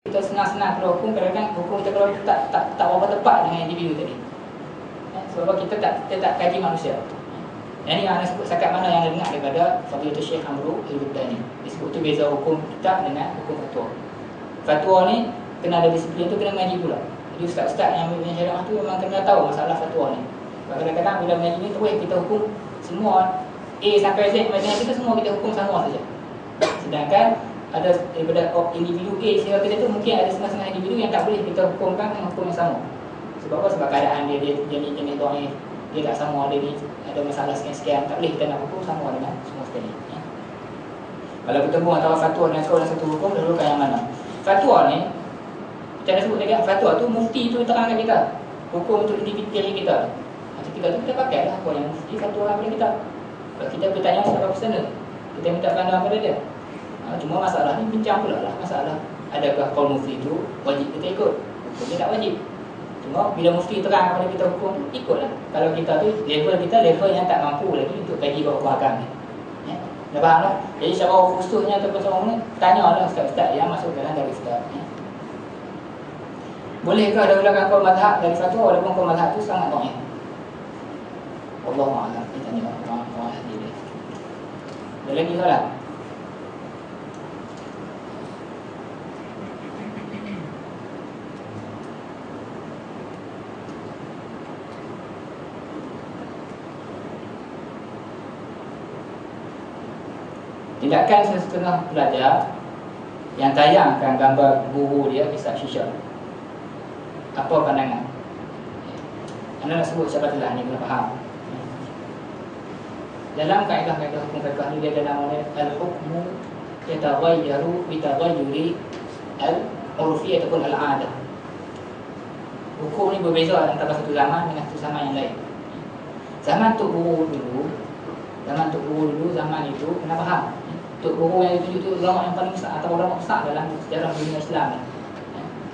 kita senang-senang kalau hukum, kadang-kadang hukum kita kalau tak berapa tepat dengan individu tadi. Sebab kita tak kaji manusia. Yang ni yang anda sebut setakat mana yang anda dengar daripada Fadilatul Syekh Amru Al-Buddani. Disebut tu beza hukum kitab dengan hukum fatwa. Fatwa ni kena ada disiplin tu, kena mengaji pula. Jadi ustaz-ustaz yang ambil syariah tu memang kena tahu masalah fatwa ni. Sebab kadang-kadang bila mengaji ni terus kita hukum semua A sampai Z macam kita semua kita hukum sama saja. Sedangkan ada daripada individu A sehingga kita tu mungkin ada setengah-setengah individu yang tak boleh kita hukumkan dengan hukum yang sama. Sebab apa? Sebab keadaan dia jenis dhaif, dia tak sama, ada masalah sekian-sekian, tak boleh kita nak hukum sama dengan semua sekali. Ya. Kalau bertemu antara fatwa dengan satu hukum, dahulukan yang mana? Fatwa ni kita dah sebut tadi, fatwa tu mufti tu terangkan kita hukum untuk individu diri kita. Macam kita tu kita pakai lah apa yang mufti fatwa kepada kita. Kalau kita bertanya secara personal, kita minta pandangan pada dia. Cuma masalah ni bincang pula lah masalah adakah qaul mufti itu wajib kita ikut? Hukumnya tak wajib. Cuma bila mufti terang kepada kita hukum, ikutlah. Kalau kita tu level yang tak mampu lagi untuk kaji hukum agama ni. Ya. Dah faham lah? Jadi secara khususnya ataupun secara umum, tanyalah ustaz-ustaz yang masuk dalam garis kita. Ya. Bolehkah dahulukan qaul mazhab dari fatwa walaupun qaul mazhab tu sangat dhaif? Wallahu a'lam. Kita tanya orang hadis. Ada lagi soalan? Tindakan setengah pelajar yang tayangkan gambar guru dia kisah syisyah, apa pandangan? Anda nak sebut siapa telah ni, kena faham. Dalam kaedah-kaedah hukum fiqh ni dia ada nama dia al-hukmu yataghayyaru bitaghayyuri al-urfi ataupun al-'adah. Hukum ni berbeza antara satu zaman dengan satu zaman yang lain. Zaman Tok Guru dulu, zaman itu kena faham. Tok Guru yang ditunjuk tu ulama yang paling besar atau ulama besar dalam sejarah dunia Islam ni.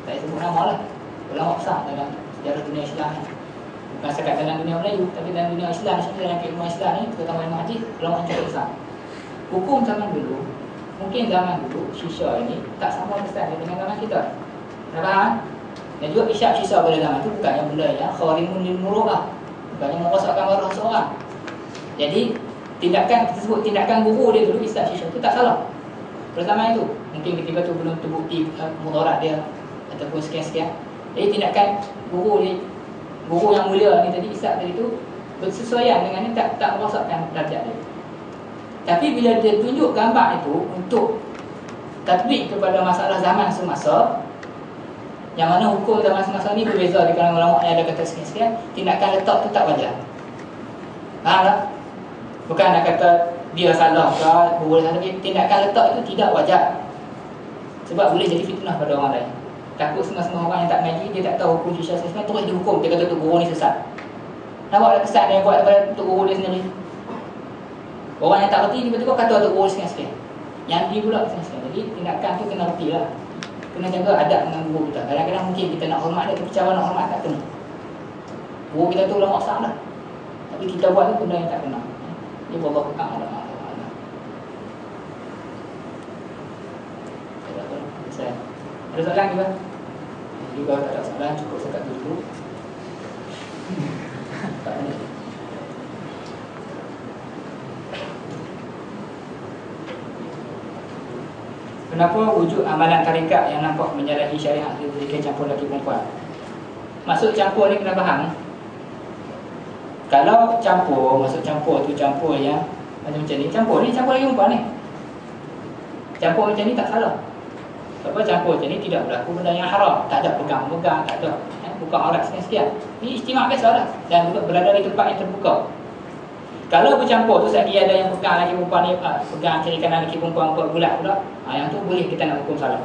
Tak sebut nama lah. Ulama besar dalam sejarah dunia Islam ni. Bukan sekat dalam dunia Melayu, tapi dalam dunia Islam, dalam keilmuan Islam ni, terutama ilmu hadis, ulama yang cukup besar. Hukum zaman dulu, mungkin zaman dulu syisyah ini tak sama besar dengan zaman kita. Tak faham? Dan juga isyak syisyah pada zaman tu bukannya benda yang kharimun lil muru'ah, bukannya merosakkan maruah seorang. Jadi tindakan, kita sebut tindakan guru dia dulu isyak syisyah tu tak salah. Pada zaman itu mungkin ketika tu belum terbukti mudarat dia ataupun sekian-sekian. Jadi tindakan guru yang mulia ni tadi, isyak tadi tu bersesuaian dengan ni, tak merosakkan darjat dia. Tapi bila dia tunjuk gambar itu untuk tatbik kepada masalah zaman semasa, yang mana hukum zaman semasa ni berbeza di kalangan ulama yang ada kata sekian-sekian, tindakan letak tu tak wajar. Faham tak? Bukan nak kata dia salah ke, boleh salah, tindakan letak itu tidak wajar. Sebab boleh jadi fitnah pada orang lain. Takut semua orang yang tak mengaji, dia tak tahu hukum syisyah sebenarnya, terus dihukum, dia kata Tok Guru ni sesat. Nampak tak kesan dia buat daripada Tok Guru dia sendiri? Orang yang tak reti tiba-tiba kata Tok Guru sekian-sekian, yang dia pula sekian-sekian. Jadi tindakan tu kena reti lah. Kena jaga adab dengan guru kita. Kadang-kadang mungkin kita nak hormat dia, tapi cara nak hormat tak kena. Guru kita tu ulama besar lah, tapi kita buat tu benda yang tak kena. Ini wallahu ta'ala a'lam. Ada soalan ke? Jika tak ada soalan, cukup sekat dulu. Kenapa wujud amalan tarikat yang nampak menyalahi syariat diberikan campur lelaki perempuan? Maksud campur ni kena faham. Kalau campur, maksud campur tu campur yang macam ni, campur lelaki perempuan ni. Campur macam ni tak salah. Sebab campur macam ni tidak berlaku benda yang haram. Tak ada pegang-pegang, tak ada buka aurat sekian-sekian. Ini istimak biasa lah. Dan juga berada di tempat yang terbuka. Kalau bercampur tu sekali ada yang pegang lelaki perempuan ni, pegang kiri kanan lelaki perempuan bulat pula, yang tu boleh kita nak hukum salah.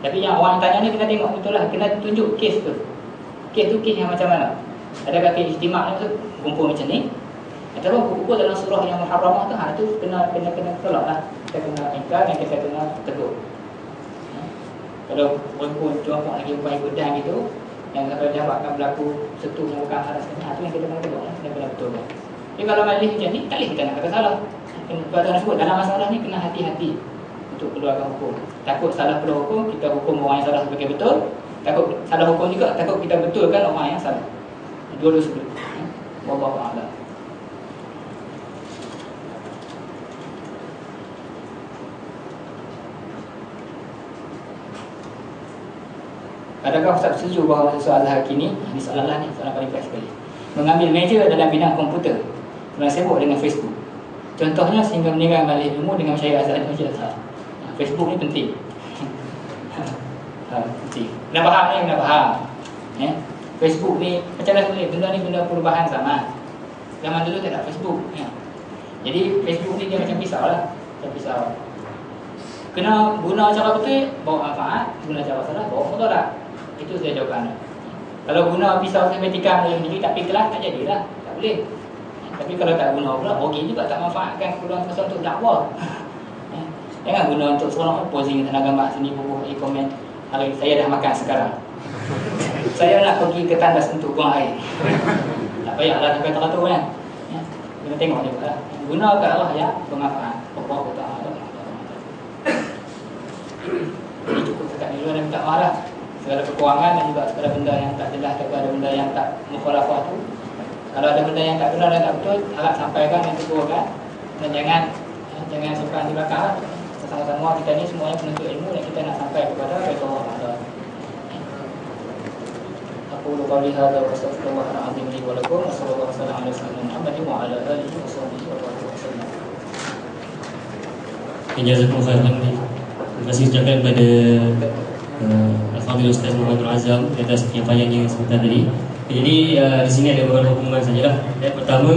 Tapi yang orang tanya ni kena tengok betul lah, kena tunjuk kes tu. Kes tu kes yang macam mana? Adakah kes istimak ni kumpul macam ni? Ataupun kumpul dalam surah yang muharramah tu, tu kena tolak lah. Kita kena ingkar dan kita kena tegur. Kalau perempuan jumpa lagi upaya godang gitu, yang sampai menyebabkan berlaku setuh yang bukan haram sekali, itu yang kita kena tegur, kena betul kan. Jadi kalau majlis macam ni, tak boleh kita nak kata salah. Kalau nak sebut dalam masalah ni kena hati-hati untuk keluarkan hukum. Takut salah keluar hukum, kita hukum orang yang salah sebagai betul. Takut salah hukum juga, takut kita betulkan orang yang salah. Dua-dua sebelum. Wallahu a'lam. Adakah Ustaz setuju bahawa mahasiswa Azhar kini, ini soalan lah ni, soalan paling baik sekali, mengambil meja dalam bidang komputer kerana sibuk dengan Facebook? Contohnya sehingga meninggal balik ilmu dengan Syekh Azhar di Masjid Azhar. Facebook ni penting. Penting. Kena faham ni, kena faham. Facebook ni macam mana boleh? Benda ni benda perubahan zaman. Zaman dulu tak ada Facebook. Jadi Facebook ni dia macam pisau lah. Macam pisau. Kena guna cara betul, bawa manfaat. Guna cara salah, bawa mudarat. Itu saya jawapan. Kalau guna pisau sampai tikam dalam diri tapi kelas, tak jadilah. Tak boleh. Tapi kalau tak guna pula, okey juga tak manfaatkan peluang masa untuk dakwah. Jangan guna untuk seronok posing tanda gambar sini, bubuh, komen. Hari saya dah makan sekarang. Saya nak pergi ke tandas untuk buang air. Tak payahlah sampai teratur kan. Kena tengok ni pula. Guna ke arah yang bermanfaat. Allah Ta'ala. Ini cukup dekat ni dulu dan minta maaf lah. Segala kekurangan dan juga segala benda yang tak jelas atau ada benda yang tak mukhalafah tu. Kalau ada benda yang tak benar dan tak betul, harap sampaikan dan tegurkan. Dan jangan simpan di belakang. Sama-sama kita ni semuanya penuntut ilmu dan kita nak sampai kepada Allah Ta'ala. Aku qawli hadza wa astaghfirullahal azim li wa lakum wa sallallahu alaihi wasallam wa ala alihi wa sahbihi wa sallam. Jazakumullah khairan. Terima kasih ucapkan kepada Al-Fadhil Ustaz Muhammad Azam atas penyampaiannya sebentar tadi. Jadi di sini ada beberapa pengumuman sajalah. Yang pertama,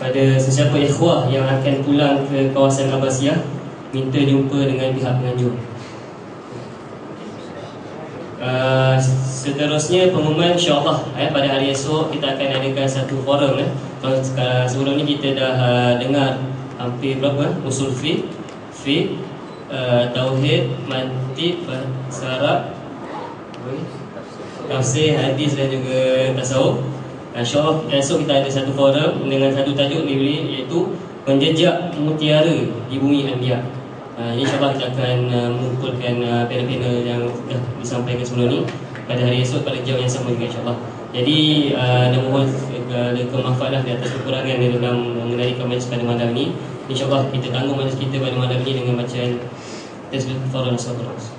pada sesiapa ikhwah yang akan pulang ke kawasan Abbasiyah, minta jumpa dengan pihak penganjur. Seterusnya pengumuman insya-Allah pada hari esok kita akan adakan satu forum. Sebelum ni kita dah dengar hampir berapa usul fiqh, tauhid, mantiq, bahasa Arab, tafsir, hadis dan juga tasawuf. InsyaAllah esok kita ada satu forum dengan satu tajuk ni, iaitu menjejak mutiara di bumi Anbiya. InsyaAllah kita akan mengumpulkan panel-panel yang sudah disampaikan sebelum ni pada hari esok pada jam yang sama juga insyaAllah. Jadi mohon ada kemanfaatlah di atas kekurangan di dalam mengendalikan majlis pada malam ini. InsyaAllah kita tanggung majlis kita pada malam ini dengan bacaan tasbih Farhan As-Sabras.